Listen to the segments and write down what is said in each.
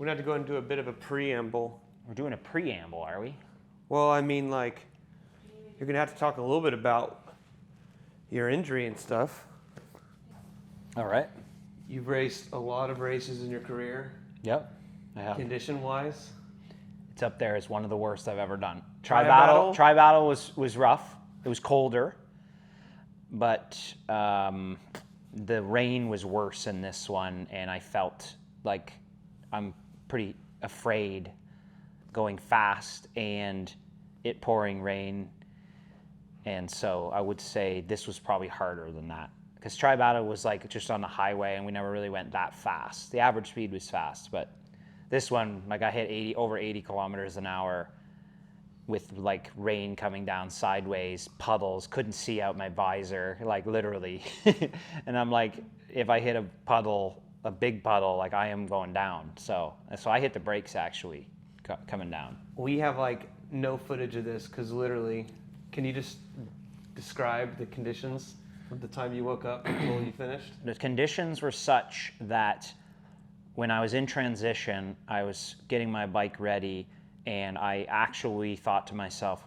We're going to have to go into a bit of a preamble. We're doing a preamble, are we? Well, I mean, like, you're going to have to talk a little bit about your injury and stuff. All right. You've raced a lot of races in your career. Yep, I have. Condition-wise. It's up there as one of the worst I've ever done. Tri-battle? Tri-battle was rough. It was colder, but the rain was worse in this one, and I felt like I'm pretty afraid going fast and it pouring rain. And so I would say this was probably harder than that. Because Tri-battle was like just on the highway and we never really went that fast. The average speed was fast, but this one, like I hit over 80 kilometers an hour with like rain coming down sideways, puddles, couldn't see out my visor, like literally. And I'm like, if I hit a puddle, a big puddle, like I am going down. So I hit the brakes actually coming down. We have like no footage of this because literally, can you just describe the conditions from the time you woke up until you finished? The conditions were such that when I was in transition, I was getting my bike ready and I actually thought to myself,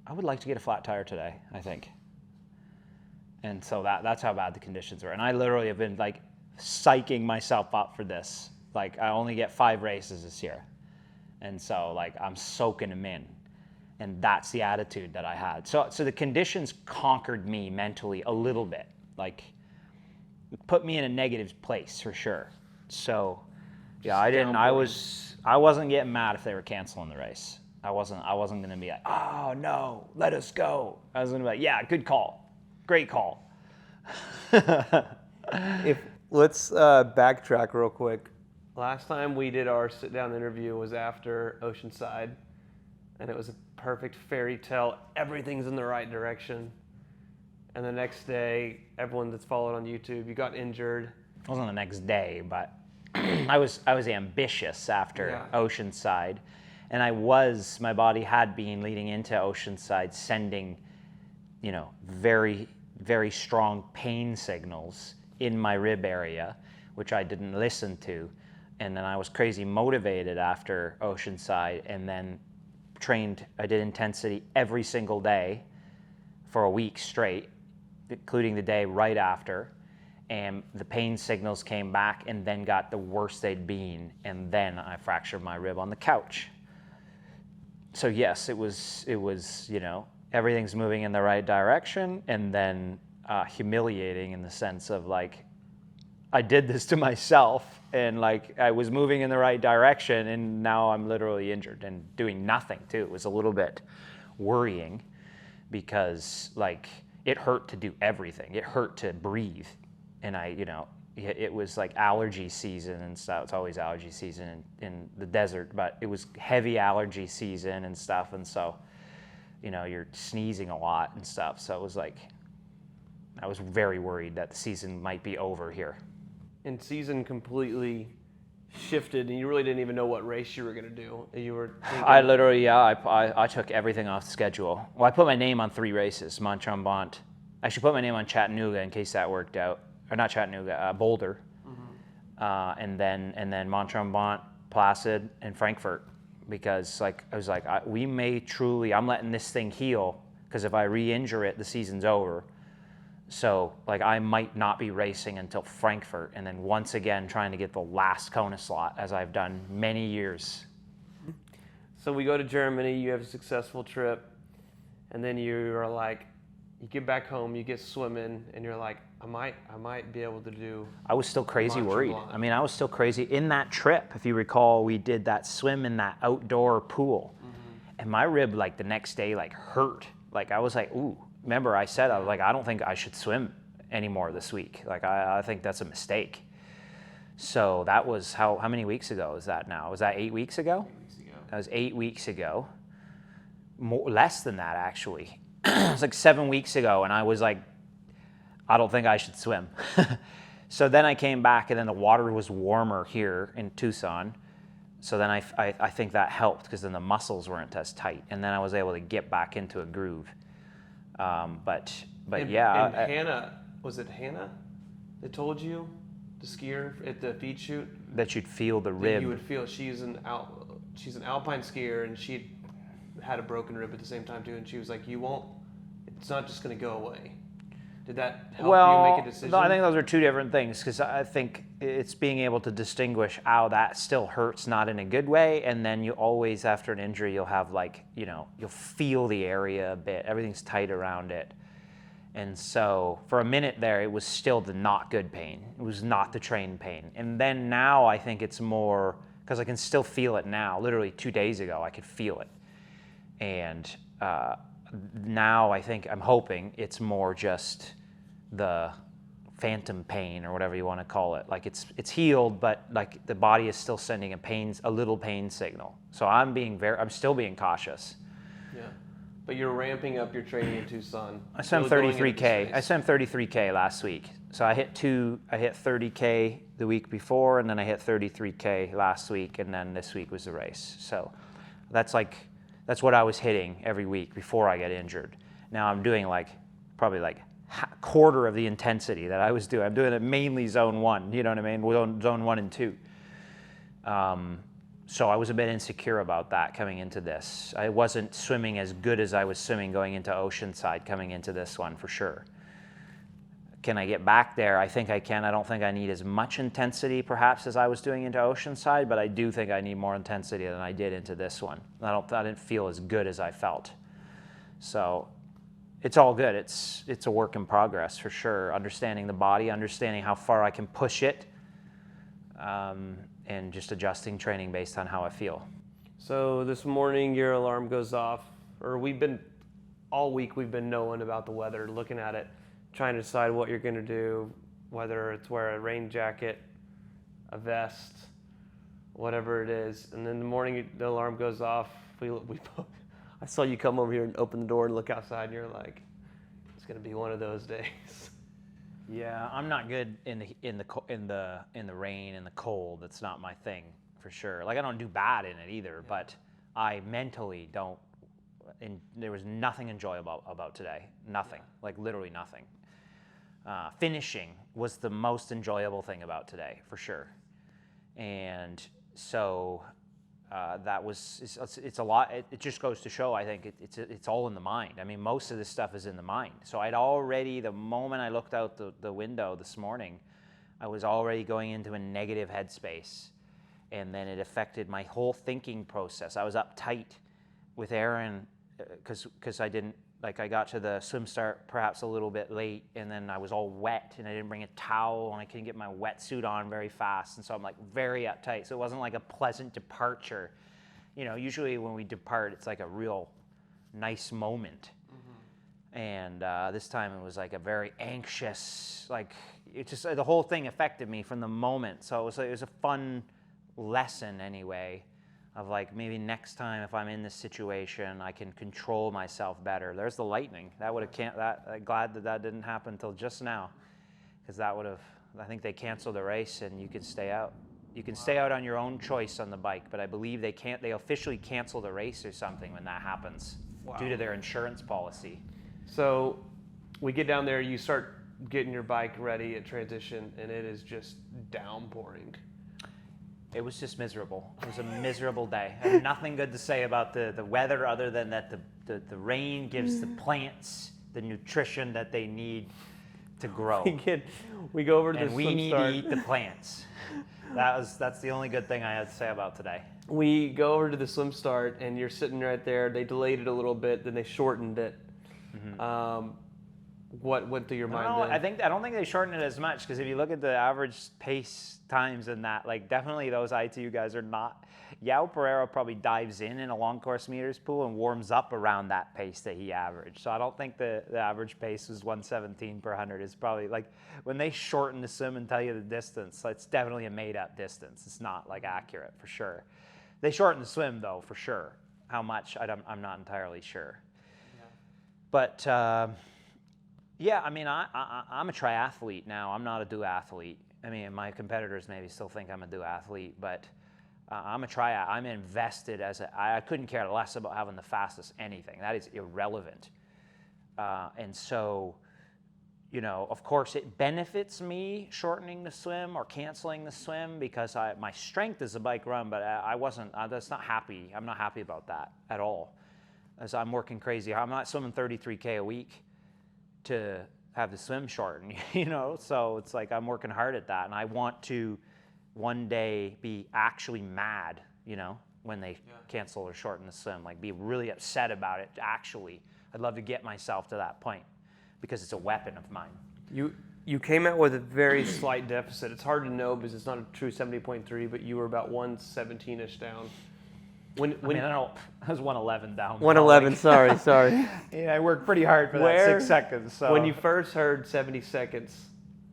I would like to get a flat tire today, I think. And so that's how bad the conditions were. And I literally have been like psyching myself up for this. Like I only get 5 races this year. And so like I'm soaking them in. And that's the attitude that I had. So the conditions conquered me mentally a little bit. Like it put me in a negative place for sure. So yeah, I wasn't getting mad if they were canceling the race. I wasn't going to be like, oh no, let us go. I was going to be like, yeah, good call. Great call. Let's backtrack real quick. Last time we did our sit-down interview was after Oceanside, and it was a perfect fairy tale. Everything's in the right direction. And the next day, everyone that's followed on YouTube, you got injured. It wasn't the next day, but I was ambitious after Oceanside, and my body had been leading into Oceanside sending, very, very strong pain signals in my rib area, which I didn't listen to. And then I was crazy motivated after Oceanside and then trained. I did intensity every single day for a week straight, including the day right after. And the pain signals came back and then got the worst they'd been. And then I fractured my rib on the couch. So yes, it was, everything's moving in the right direction, and then humiliating in the sense of like, I did this to myself and like I was moving in the right direction and now I'm literally injured and doing nothing too. It was a little bit worrying because like it hurt to do everything. It hurt to breathe. And it was like allergy season and stuff. It's always allergy season in the desert, but it was heavy allergy season and stuff. And so, you're sneezing a lot and stuff. So it was like, I was very worried that the season might be over here. And season completely shifted, and you really didn't even know what race you were going to do. You were thinking... I literally, I took everything off the schedule. Well, I put my name on 3 races, Mont Tremblant. I should put my name on Chattanooga in case that worked out. Or not Chattanooga, Boulder. Mm-hmm. And then Mont Tremblant, Placid, and Frankfurt. Because like I was like, we may truly, I'm letting this thing heal, because if I re-injure it, the season's over. So like I might not be racing until Frankfurt, and then once again trying to get the last Kona slot, as I've done many years. So we go to Germany, you have a successful trip, and then you're like, you get back home, you get swimming, and you're like, I might be able to do. I was still crazy worried. I mean, I was still crazy. In that trip, if you recall, we did that swim in that outdoor pool, and my rib like the next day like hurt. Like I was like, ooh. Remember I said, I was like, I don't think I should swim anymore this week. Like I think that's a mistake. So that was how many weeks ago is that now? Was that 8 weeks ago? 8 weeks ago. That was 8 weeks ago. Less than that actually. It was like 7 weeks ago, and I was like, I don't think I should swim. So then I came back, and then the water was warmer here in Tucson. So then I think that helped, because then the muscles weren't as tight, and then I was able to get back into a groove. But and yeah. And Hannah, was it Hannah that told you the skier at the feed chute. That you'd feel the That rib. you would feel she's an alpine skier, and she had a broken rib at the same time too. And she was like, it's not just going to go away. Did that help you make a decision? No, I think those are two different things, because I think it's being able to distinguish how that still hurts, not in a good way, and then you always, after an injury, you'll have you'll feel the area a bit. Everything's tight around it. And so for a minute there, it was still the not good pain. It was not the trained pain. And then now I think it's more, because I can still feel it now. Literally 2 days ago, I could feel it. And now I'm hoping it's more just the phantom pain or whatever you want to call it. Like it's healed, but like the body is still sending a little pain signal. So I'm still being cautious. Yeah. But you're ramping up your training in Tucson. I swam 33K. I swam 33K last week. So I hit 30K the week before, and then I hit 33K last week, and then this week was the race. So that's what I was hitting every week before I got injured. Now I'm doing probably a quarter of the intensity that I was doing. I'm doing it mainly zone 1, you know what I mean? Zone 1 and 2. So I was a bit insecure about that coming into this. I wasn't swimming as good as I was swimming going into Oceanside coming into this one, for sure. Can I get back there? I think I can. I don't think I need as much intensity perhaps as I was doing into Oceanside, but I do think I need more intensity than I did into this one. I didn't feel as good as I felt. So it's all good. It's a work in progress for sure. Understanding the body, understanding how far I can push it, and just adjusting training based on how I feel. So this morning your alarm goes off, or all week we've been knowing about the weather, looking at it, trying to decide what you're going to do, whether it's wear a rain jacket, a vest, whatever it is. And then the morning the alarm goes off, I saw you come over here and open the door and look outside, and you're like, it's going to be one of those days. Yeah, I'm not good in the rain and the cold. That's not my thing, for sure. I don't do bad in it either, but I mentally don't. And there was nothing enjoyable about today. Nothing, literally nothing. Finishing was the most enjoyable thing about today, for sure. And so it's a lot. It just goes to show, I think it's all in the mind. I mean, most of this stuff is in the mind. So I'd already, the moment I looked out the window this morning, I was already going into a negative headspace. And then it affected my whole thinking process. I was uptight with Aaron because I didn't, I got to the swim start perhaps a little bit late, and then I was all wet, and I didn't bring a towel, and I couldn't get my wetsuit on very fast, and so I'm very uptight. So it wasn't a pleasant departure. Usually when we depart, it's a real nice moment. Mm-hmm. And this time it was a very anxious, it just, the whole thing affected me from the moment. So it was a fun lesson anyway, of maybe next time if I'm in this situation, I can control myself better. There's the lightning. Glad that didn't happen until just now, because that would have, I think they canceled the race and you can stay out. You can stay out on your own choice on the bike, but I believe they officially cancel the race or something when that happens. Wow. Due to their insurance policy. So we get down there, you start getting your bike ready at transition, and it is just downpouring. It was just miserable. It was a miserable day. I have nothing good to say about the weather other than that the rain gives the plants the nutrition that they need to grow. We go over to and the we swim need start. to eat the plants. That's the only good thing I had to say about today. We go over to the swim start, and you're sitting right there. They delayed it a little bit, then they shortened it. Mm-hmm. What went through your mind then? I don't think they shortened it as much, because if you look at the average pace times in that, definitely those ITU guys are not. Yao Pereira probably dives in a long course meters pool and warms up around that pace that he averaged. So I don't think the average pace was 117 per 100. It's probably when they shorten the swim and tell you the distance, it's definitely a made up distance. It's not accurate for sure. They shorten the swim though, for sure. How much, I'm not entirely sure. Yeah. But yeah, I mean, I'm a triathlete now. I'm not a duathlete. I mean, my competitors maybe still think I'm a duathlete, but I'm a triathlete. I'm invested I couldn't care less about having the fastest anything. That is irrelevant. And so, of course it benefits me shortening the swim or canceling the swim because my strength is a bike run, but that's not happy. I'm not happy about that at all. As I'm working crazy. I'm not swimming 33K a week to have the swim shortened, So it's like I'm working hard at that, and I want to one day be actually mad, when they cancel or shorten the swim, like be really upset about it. Actually, I'd love to get myself to that point because it's a weapon of mine. You came out with a very slight deficit. It's hard to know because it's not a true 70.3, but you were about 117-ish down. I was 111 down. 111, sorry. Yeah, I worked pretty hard for that 6 seconds. So. When you first heard 70 seconds,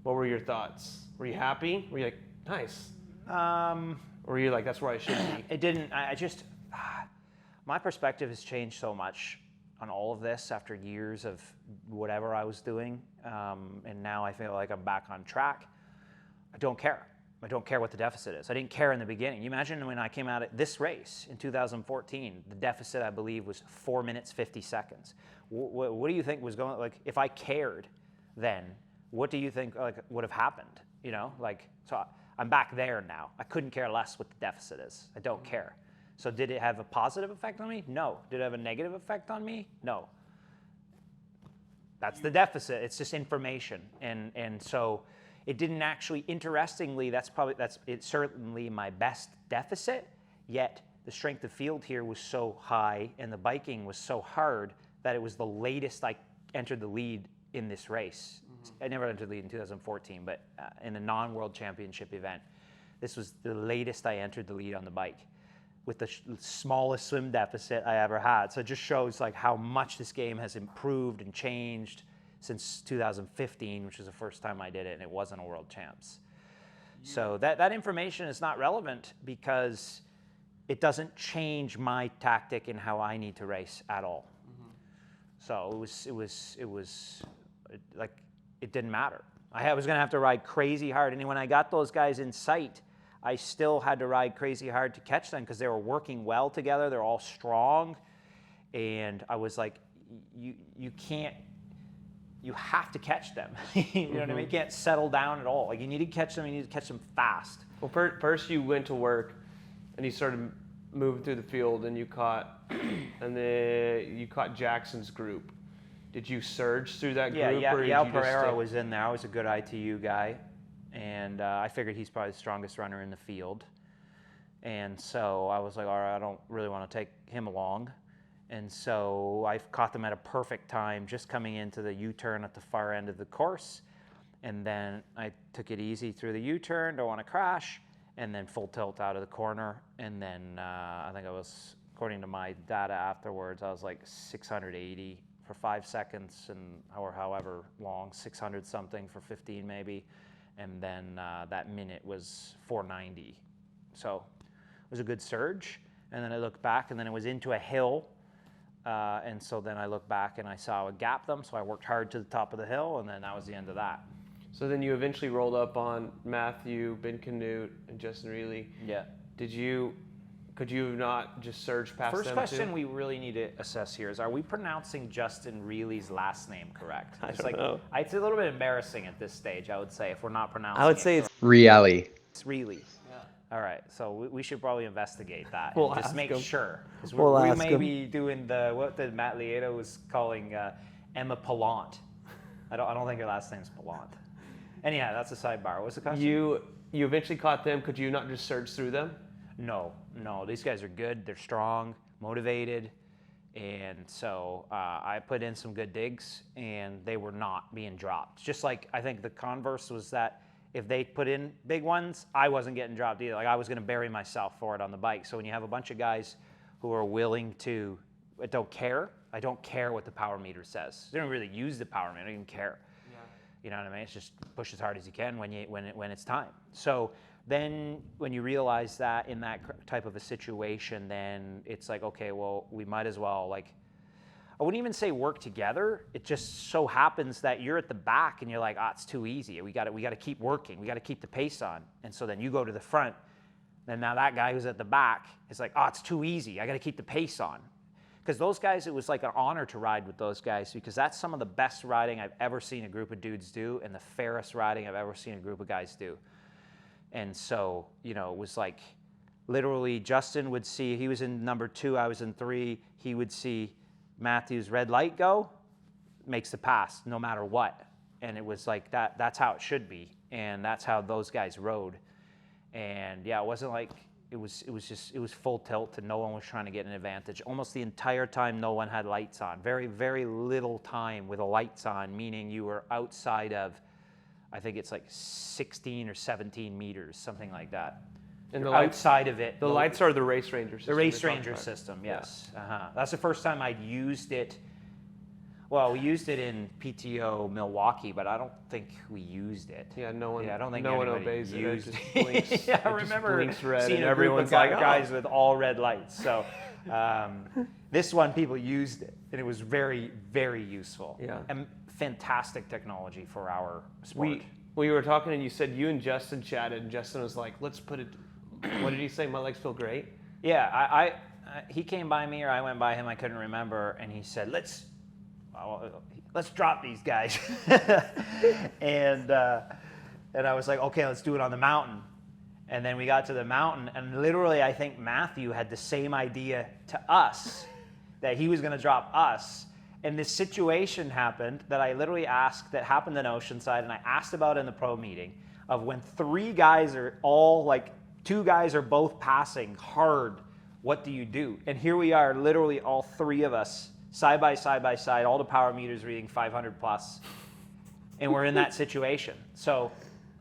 what were your thoughts? Were you happy? Were you like, nice? Or were you like, that's where I should be? It didn't. My perspective has changed so much on all of this after years of whatever I was doing. And now I feel like I'm back on track. I don't care. I don't care what the deficit is. I didn't care in the beginning. You imagine when I came out at this race in 2014, the deficit, I believe, was 4 minutes, 50 seconds. What do you think was going, like, if I cared then, what do you think would have happened? So I'm back there now. I couldn't care less what the deficit is. I don't care. So did it have a positive effect on me? No. Did it have a negative effect on me? No. That's the deficit. It's just information. And so it didn't actually, interestingly, it's certainly my best deficit, yet the strength of field here was so high and the biking was so hard that it was the latest I entered the lead in this race. I never entered the lead in 2014, but in a non-world championship event, this was the latest I entered the lead on the bike with the smallest swim deficit I ever had. So it just shows like how much this game has improved and changed since 2015, which was the first time I did it, and it wasn't a world champs. Yeah. So that information is not relevant because it doesn't change my tactic in how I need to race at all. Mm-hmm. So it was like it didn't matter. I was going to have to ride crazy hard, and when I got those guys in sight, I still had to ride crazy hard to catch them because they were working well together. They're all strong, and I was like, you can't. You have to catch them. You know what I mean? You can't settle down at all. Like you need to catch them. You need to catch them fast. Well, first you went to work, and you started moving through the field, and you caught Jackson's group. Did you surge through that group? Yeah. Pereira was in there. I was a good ITU guy, and I figured he's probably the strongest runner in the field. And so I was like, all right, I don't really want to take him along. And so I caught them at a perfect time, just coming into the U-turn at the far end of the course. And then I took it easy through the U-turn, don't want to crash, and then full tilt out of the corner. And then I think I was, according to my data afterwards, I was like 680 for 5 seconds, or however long, 600 something for 15 maybe. And then that minute was 490. So it was a good surge. And then I looked back, and then it was into a hill. And so then I looked back and I saw I would gap them, so I worked hard to the top of the hill, and then that was the end of that. So then you eventually rolled up on Matthew, Ben Canute, and Justin Reilly. Yeah. Could you not just surge past them? First question we really need to assess here is, are we pronouncing Justin Reilly's last name correct? I don't know. It's a little bit embarrassing at this stage, I would say, if we're not pronouncing it. I would say it's Reilly. It's Reilly. All right, so we should probably investigate that. We'll and just make sure. Because we may be doing what the Matt Lieto was calling Emma Pallant. I don't think her last name's Pallant. Anyhow, that's a sidebar. What's the question? You eventually caught them. Could you not just surge through them? No. These guys are good. They're strong, motivated. And so I put in some good digs, and they were not being dropped. Just like I think the converse was that if they put in big ones, I wasn't getting dropped either. Like I was going to bury myself for it on the bike. So when you have a bunch of guys who are willing to, I don't care what the power meter says. They don't really use the power meter. I don't even care. Yeah. You know what I mean? It's just push as hard as you can when it's time. So then when you realize that in that type of a situation, then it's like, okay, well, we might as well I wouldn't even say work together. It just so happens that you're at the back and you're like, it's too easy. We got to keep working. We got to keep the pace on. And so then you go to the front. Then now that guy who's at the back is like, it's too easy. I got to keep the pace on. Because those guys, it was like an honor to ride with those guys, because that's some of the best riding I've ever seen a group of dudes do, and the fairest riding I've ever seen a group of guys do. And so, it was like literally Justin would see, he was in number 2, I was in 3, he would see Matthew's red light go, makes the pass no matter what. And it was like that's how it should be. And that's how those guys rode. And yeah, it wasn't like, it was full tilt and no one was trying to get an advantage. Almost the entire time no one had lights on. Very, very little time with the lights on, meaning you were outside of, I think it's like 16 or 17 meters, something like that. And outside of it. The lights are the race ranger system. The race ranger system, yes. Yeah. That's the first time I'd used it. Well, we used it in PTO Milwaukee, but I don't think we used it. Yeah, no one. Yeah, I don't think no one anybody obeys used it. It just blinks. Yeah, I remember seeing and a group of everyone's like, guys with all red lights. So this one, people used it, and it was very, very useful. Yeah. And fantastic technology for our sport. We were talking, and you said you and Justin chatted, and Justin was like, "Let's put it." What did he say? My legs feel great. Yeah, he came by me, or I went by him. I couldn't remember, and he said, "Let's drop these guys." and I was like, okay, let's do it on the mountain. And then we got to the mountain, and literally I think Matthew had the same idea to us, that he was going to drop us. And this situation happened that I literally asked, that happened in Oceanside, and I asked about in the pro meeting, of when 3 guys are all like, 2 guys are both passing hard, what do you do? And here we are, literally all 3 of us, side by side, all the power meters reading 500 plus, and we're in that situation. So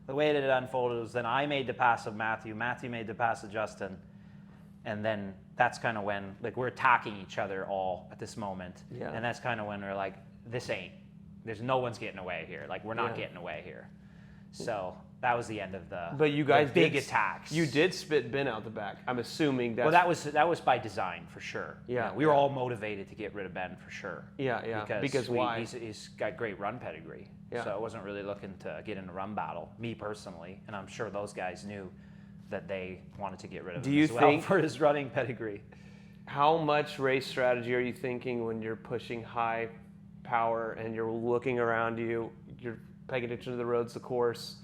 the way that it unfolded was then I made the pass of Matthew made the pass of Justin, and then that's kind of when, like, we're attacking each other all at this moment. Yeah. And that's kind of when we're like, there's no one's getting away here. Like, we're not getting away here. So that was the end of the, but you guys big attacks. You did spit Ben out the back. I'm assuming that. Well, that was by design for sure. Yeah, we were all motivated to get rid of Ben for sure. Yeah. Because why? He's got great run pedigree. Yeah. So I wasn't really looking to get in a run battle, me personally, and I'm sure those guys knew that they wanted to get rid of him as well for his running pedigree. How much race strategy are you thinking when you're pushing high power and you're looking around you? You're paying attention to the roads, the course.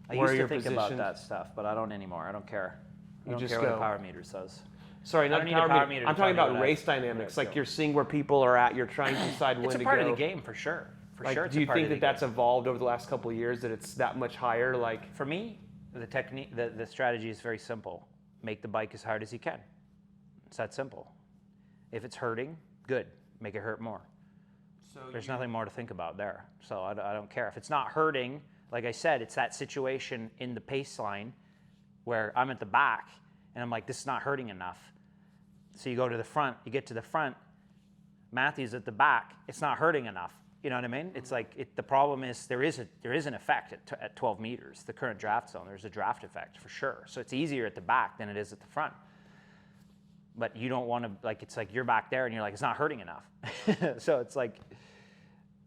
I used to think about that stuff, but I don't anymore. I don't care. I don't care what the power meter says. Sorry, not power meter. I'm talking about race dynamics. Like, you're seeing where people are at. You're trying to decide when to go. It's a part of the game for sure. Do you think that that's evolved over the last couple of years, that it's that much higher? Like, for me, the technique, the strategy is very simple. Make the bike as hard as you can. It's that simple. If it's hurting, good. Make it hurt more. So there's nothing more to think about there. So I don't care. If it's not hurting, like I said, it's that situation in the pace line where I'm at the back and I'm like, this is not hurting enough. So you go to the front, you get to the front, Matthew's at the back, it's not hurting enough. You know what I mean? It's like, the problem is there is an effect at 12 meters, the current draft zone. There's a draft effect for sure. So it's easier at the back than it is at the front. But you don't want to, like, it's like you're back there and you're like, it's not hurting enough. So it's like,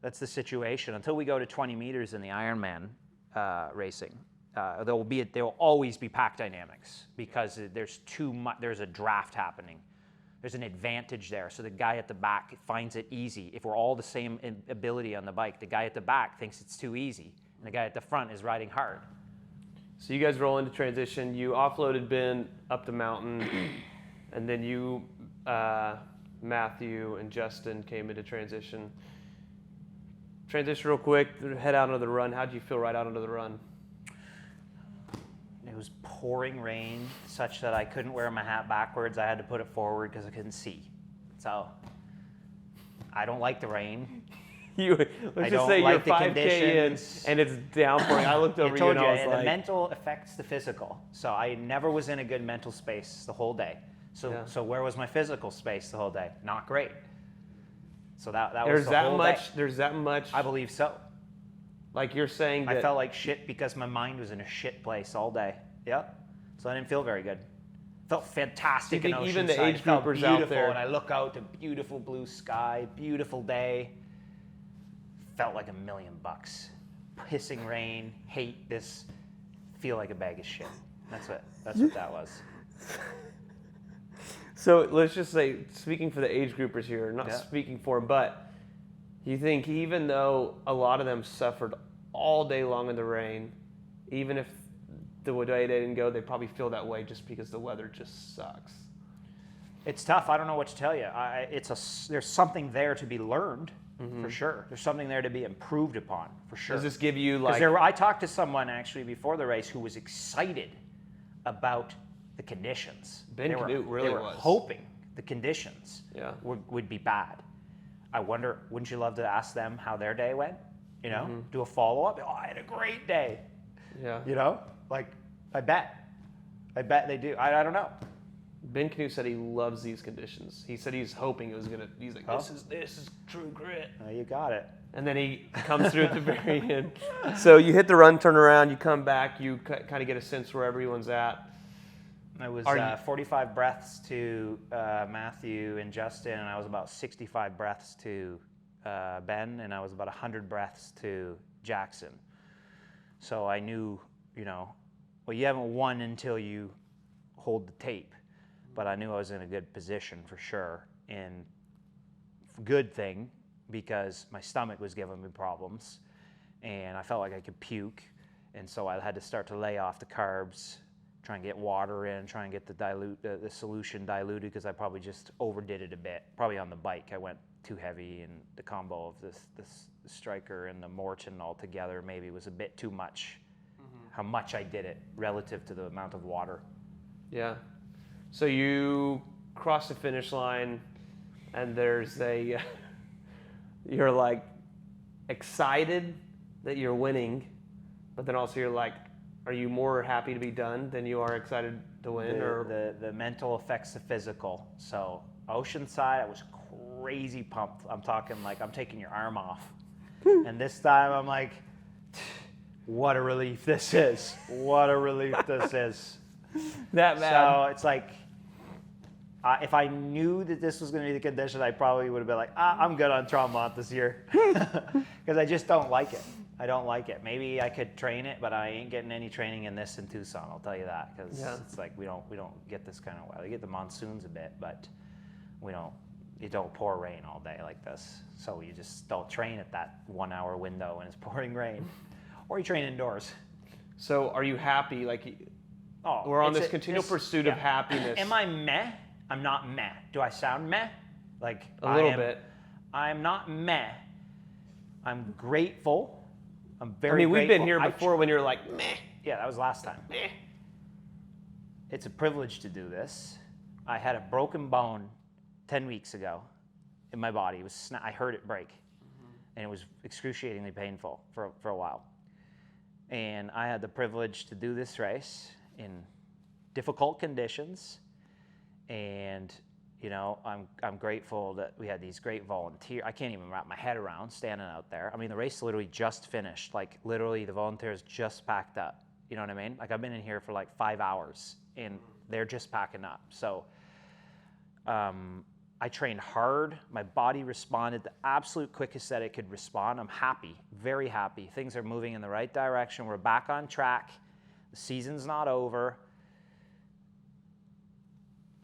that's the situation. Until we go to 20 meters in the Ironman racing, there will always be pack dynamics, because there's too much. There's a draft happening. There's an advantage there. So the guy at the back finds it easy. If we're all the same ability on the bike, the guy at the back thinks it's too easy, and the guy at the front is riding hard. So you guys roll into transition. You offloaded Ben up the mountain, and then you, Matthew, and Justin came into transition. Transition real quick, head out onto the run. How'd you feel right out onto the run? It was pouring rain, such that I couldn't wear my hat backwards. I had to put it forward because I couldn't see. So I don't like the rain. Let's just say you're 5K in and it's downpouring. I looked over you and I was like, the mental affects the physical. So I never was in a good mental space the whole day. So where was my physical space the whole day? Not great. So that was the whole day. There's that much. I believe so. Like, you're saying that. I felt like shit because my mind was in a shit place all day. Yep. So I didn't feel very good. Felt fantastic in Oceanside. Even the age groupers out there. And I look out to beautiful blue sky, beautiful day. Felt like $1 million. Pissing rain, hate this, feel like a bag of shit. That's what that was. So let's just say, speaking for the age groupers here, not Yeah. speaking for them, but you think even though a lot of them suffered all day long in the rain, even if the day they didn't go, they probably feel that way just because the weather just sucks. It's tough. I don't know what to tell you. There's something there to be learned, for sure. There's something there to be improved upon, for sure. Does this give you like... I talked to someone actually before the race who was excited about the conditions. Ben Canute really they were was. hoping the conditions Yeah. would be bad. I wonder, wouldn't you love to ask them how their day went? You know, do a follow-up. Oh, I had a great day. Yeah. You know, like, I bet they do. I don't know. Ben Canute said he loves these conditions. He said he's hoping it was gonna. He's like, this is true grit. You got it. And then he comes through at the very end. So you hit the run, turn around, you come back, you kind of get a sense where everyone's at. I was 45 breaths to Matthew and Justin, and I was about 65 breaths to Ben, and I was about 100 breaths to Jackson. So I knew, you haven't won until you hold the tape. But I knew I was in a good position for sure. And good thing, because my stomach was giving me problems, and I felt like I could puke. And so I had to start to lay off the carbs, try and get water in, try and get the solution diluted, because I probably just overdid it a bit. Probably on the bike, I went too heavy, and the combo of this Striker and the Morton all together maybe was a bit too much. How much I did it relative to the amount of water. Yeah. So you cross the finish line, and there's you're like excited that you're winning, but then also you're like, are you more happy to be done than you are excited to win? The mental affects the physical. So Oceanside, I was crazy pumped. I'm talking like I'm taking your arm off. And this time I'm like, what a relief this is. What a relief this is. That bad. So it's like, if I knew that this was going to be the condition, I probably would have been like, I'm good on Tremblant this year. Because I just don't like it. I don't like it. Maybe I could train it, but I ain't getting any training in this in Tucson, I'll tell you that. Because it's like we don't get this kind of weather. We get the monsoons a bit, but you don't pour rain all day like this. So you just don't train at that 1 hour window when it's pouring rain. Or you train indoors. So are you happy? Like, we're on this continual pursuit of happiness. Am I meh? I'm not meh. Do I sound meh? Like a little bit. I'm not meh. I'm grateful. I'm very grateful. We've been here before when you're like, meh. Yeah, that was last time. Meh. It's a privilege to do this. I had a broken bone 10 weeks ago in my body. I heard it break. And it was excruciatingly painful for a while. And I had the privilege to do this race in difficult conditions. And, I'm grateful that we had these great volunteers. I can't even wrap my head around standing out there. I mean, the race literally just finished. Like, literally, the volunteers just packed up. You know what I mean? Like, I've been in here for like 5 hours, and they're just packing up. So, I trained hard. My body responded the absolute quickest that it could respond. I'm happy, very happy. Things are moving in the right direction. We're back on track. The season's not over.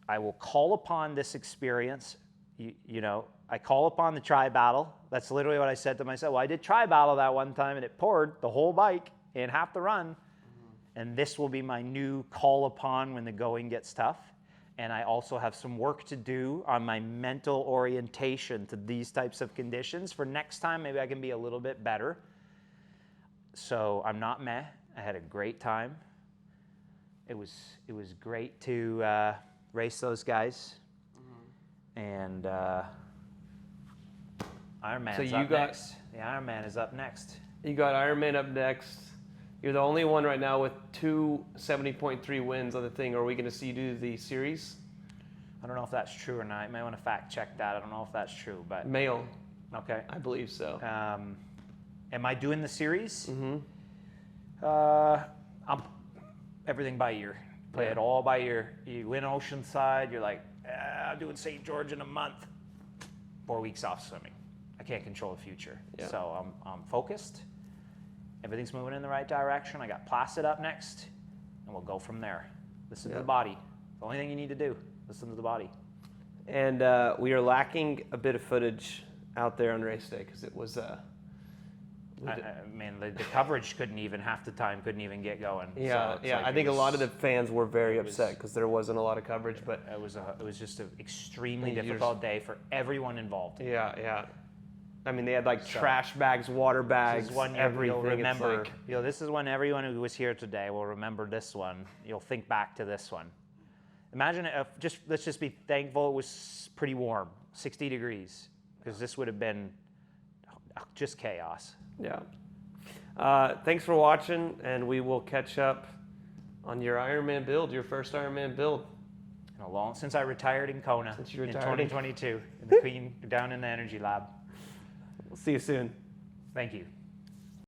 I will call upon this experience. I call upon the tri-battle. That's literally what I said to myself. Well, I did tri-battle that one time, and it poured the whole bike in half the run. And this will be my new call upon when the going gets tough. And I also have some work to do on my mental orientation to these types of conditions. For next time, maybe I can be a little bit better. So I'm not meh. I had a great time. It was great to race those guys. And Ironman's up next. The Ironman is up next. You got Ironman up next. You're the only one right now with 2 70.3 wins on the thing. Are we going to see you do the series? I don't know if that's true or not. You might want to fact check that. I don't know if that's true, but Male. Okay. I believe so. Am I doing the series? I'm everything by ear. Play it all by ear. You win Oceanside, you're like, I'm doing St. George in a month. 4 weeks off swimming. I can't control the future. Yeah. So I'm focused. Everything's moving in the right direction. I got Placid up next, and we'll go from there. Listen to the body. The only thing you need to do, listen to the body. And we are lacking a bit of footage out there on race day because it was. I mean, the coverage half the time couldn't even get going. Yeah, So yeah. I think a lot of the fans were very upset because there wasn't a lot of coverage. But it was just an extremely difficult day for everyone involved. Yeah, yeah. I mean, they had like trash bags, water bags, this is one everything. You'll remember. It's like, This is one everyone who was here today will remember. This one, you'll think back to this one. Imagine if let's just be thankful it was pretty warm, 60 degrees, because this would have been just chaos. Yeah. Thanks for watching, and we will catch up on your Ironman build, your first Ironman build. Since I retired in Kona in 2022, down in the Energy Lab. We'll see you soon. Thank you.